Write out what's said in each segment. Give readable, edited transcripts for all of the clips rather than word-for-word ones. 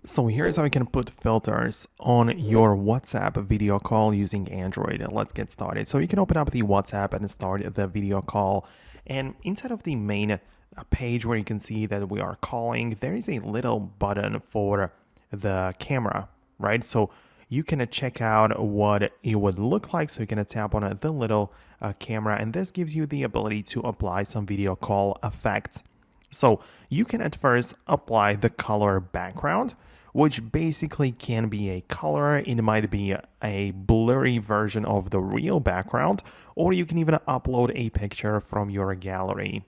So here's how you can put filters on your WhatsApp video call using Android. Let's get started. So you can open up the WhatsApp and start the video call. And inside of the main page where you can see that we are calling, there is a little button for the camera, right? So you can check out what it would look like. So you can tap on the little camera, and this gives you the ability to apply some video call effects. So you can at first apply the color background, which basically can be a color. It might be a blurry version of the real background, or you can even upload a picture from your gallery.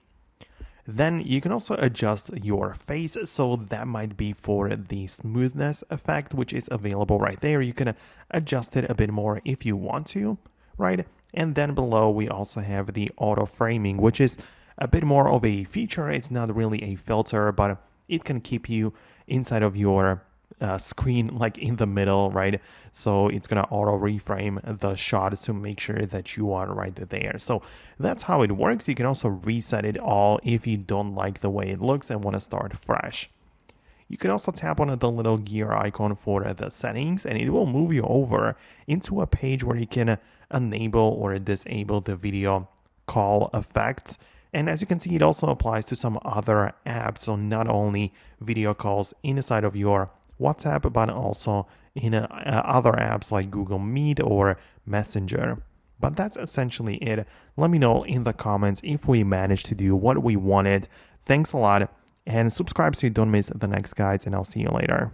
Then you can also adjust your face, so that might be for the smoothness effect, which is available right there. You can adjust it a bit more if you want to, right? And then below we also have the auto framing, which is a bit more of a feature. It's not really a filter, but it can keep you inside of your screen, like in the middle, right? So it's gonna auto reframe the shot to make sure that you are right there. So that's how it works. You can also reset it all if you don't like the way it looks and want to start fresh. You can also tap on the little gear icon for the settings, and it will move you over into a page where you can enable or disable the video call effects. And as you can see, it also applies to some other apps. So not only video calls inside of your WhatsApp, but also in other apps like Google Meet or Messenger. But that's essentially it. Let me know in the comments if we managed to do what we wanted. Thanks a lot, and subscribe so you don't miss the next guides, and I'll see you later.